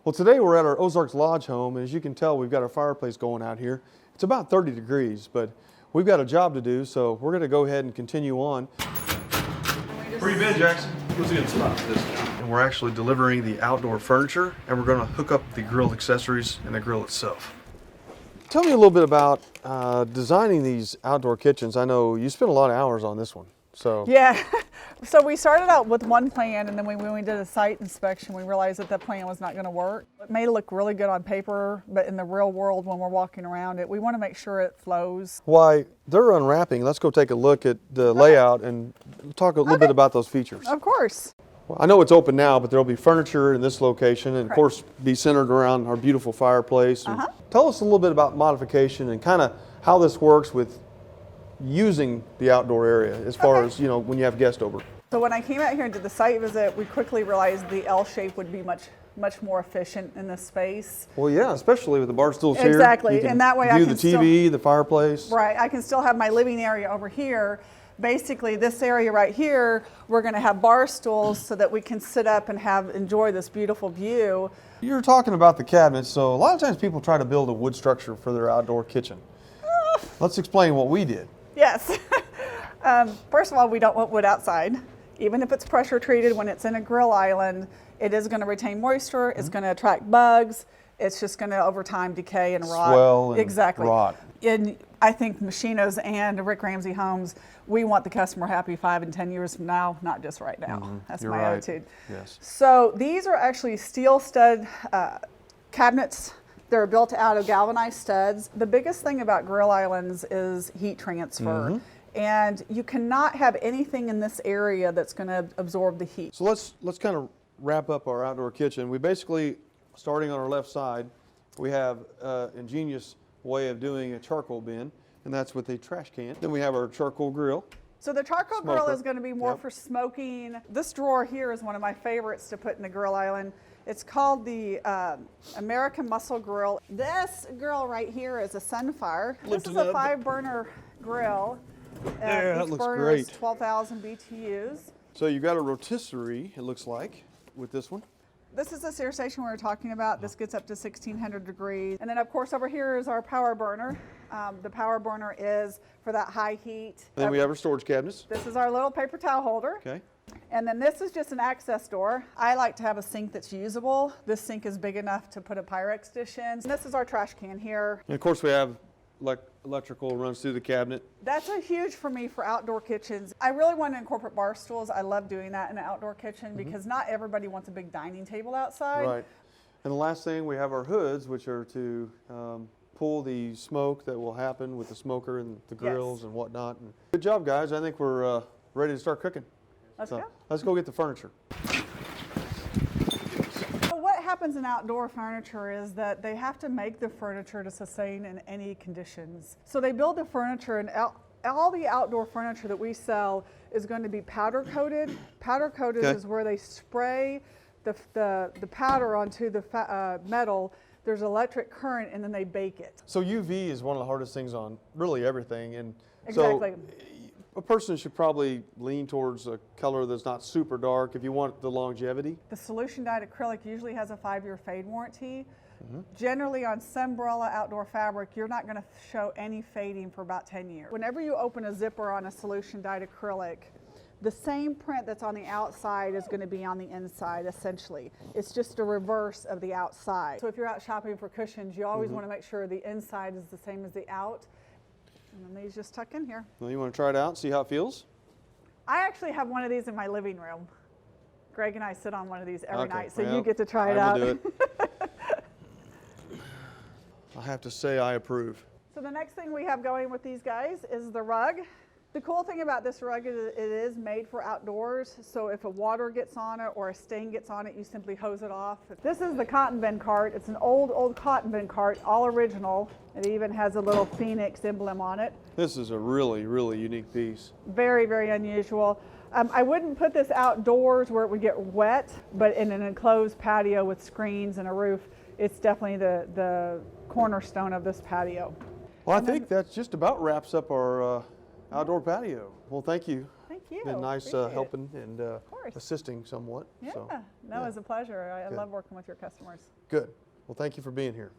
Well, today we're at our Ozarks Lodge home, and as you can tell, we've got our fireplace going out here. It's about 30 degrees, but we've got a job to do, so we're going to go ahead and continue on. Where you been, Jackson? What's a good spot for this now? And we're actually delivering the outdoor furniture, and we're going to hook up the grill accessories and the grill itself. Tell me a little bit about designing these outdoor kitchens. I know you spent a lot of hours on this one. So yeah, so we started out with one plan, and then when we did a site inspection, we realized that plan was not going to work. It may look really good on paper, but in the real world, when we're walking around it, we want to make sure it flows. While they're unwrapping, let's go take a look at the layout and talk a little bit about those features. Of course. Well, I know it's open now, but there'll be furniture in this location, and of course be centered around our beautiful fireplace. And tell us a little bit about modification and kind of how this works with using the outdoor area as far as, you know, when you have guests over. So when I came out here and did the site visit, we quickly realized the L shape would be much more efficient in this space. Well, yeah, especially with the bar stools here. Exactly, and that way I view can the TV, the fireplace. Right, I can still have my living area over here. Basically, this area right here, we're going to have bar stools so that we can sit up and enjoy this beautiful view. You're talking about the cabinets, so a lot of times people try to build a wood structure for their outdoor kitchen. Let's explain what we did. Yes. First of all, we don't want wood outside. Even if it's pressure treated, when it's in a grill island, it is going to retain moisture, it's going to attract bugs, it's just going to over time decay and rot. Swell and exactly. rot. And I think Machino's and Rick Ramsey Homes, we want the customer happy 5 and 10 years from now, not just right now. That's You're my right. attitude. Yes. So these are actually steel stud cabinets. They're built out of galvanized studs. The biggest thing about grill islands is heat transfer. And you cannot have anything in this area that's going to absorb the heat. So let's kind of wrap up our outdoor kitchen. We basically, starting on our left side, we have an ingenious way of doing a charcoal bin, and that's with a trash can. Then we have our charcoal grill. So the charcoal grill is going to be more for smoking. This drawer here is one of my favorites to put in the grill island. It's called the American Muscle Grill. This grill right here is a Sunfire. This is a 5-burner grill. That each looks burner great. is 12,000 BTUs. So you've got a rotisserie, it looks like, with this one. This is the sear station we were talking about. This gets up to 1,600 degrees. And then of course over here is our power burner. The power burner is for that high heat. Then we have our storage cabinets. This is our little paper towel holder. Okay. And then this is just an access door. I like to have a sink that's usable. This sink is big enough to put a Pyrex dish in. And this is our trash can here. And of course we have electrical runs through the cabinet. That's a huge for me for outdoor kitchens. I really want to incorporate bar stools. I love doing that in an outdoor kitchen because not everybody wants a big dining table outside. Right. And the last thing, we have our hoods, which are to pull the smoke that will happen with the smoker and the grills and whatnot. And good job, guys. I think we're ready to start cooking. Let's go. Let's go get the furniture. What happens in outdoor furniture is that they have to make the furniture to sustain in any conditions. So they build the furniture, and all the outdoor furniture that we sell is going to be powder coated. Powder coated is where they spray the powder onto the metal. There's electric current, and then they bake it. So UV is one of the hardest things on really everything, and exactly. So a person should probably lean towards a color that's not super dark if you want the longevity. The solution dyed acrylic usually has a 5-year fade warranty. Generally on Sunbrella outdoor fabric, you're not going to show any fading for about 10 years. Whenever you open a zipper on a solution dyed acrylic, the same print that's on the outside is going to be on the inside, essentially. It's just a reverse of the outside. So if you're out shopping for cushions, you always want to make sure the inside is the same as the out. And then these just tuck in here. Well, you want to try it out and see how it feels? I actually have one of these in my living room. Greg and I sit on one of these every night, so well, you get to try it I out. will do it. I have to say I approve. So the next thing we have going with these guys is the rug. The cool thing about this rug is it is made for outdoors, so if a water gets on it or a stain gets on it, you simply hose it off. This is the cotton bin cart. It's an old cotton bin cart, all original. It even has a little phoenix emblem on it. This is a really unique piece. Very, very unusual. I wouldn't put this outdoors where it would get wet, but in an enclosed patio with screens and a roof, it's definitely the cornerstone of this patio. Well, I think that just about wraps up our outdoor patio. Well, thank you. Thank you. Been nice Appreciate it. helping and course. assisting somewhat. Yeah, so, no, yeah. it's a pleasure. I Good. love working with your customers. Good. Well, thank you for being here.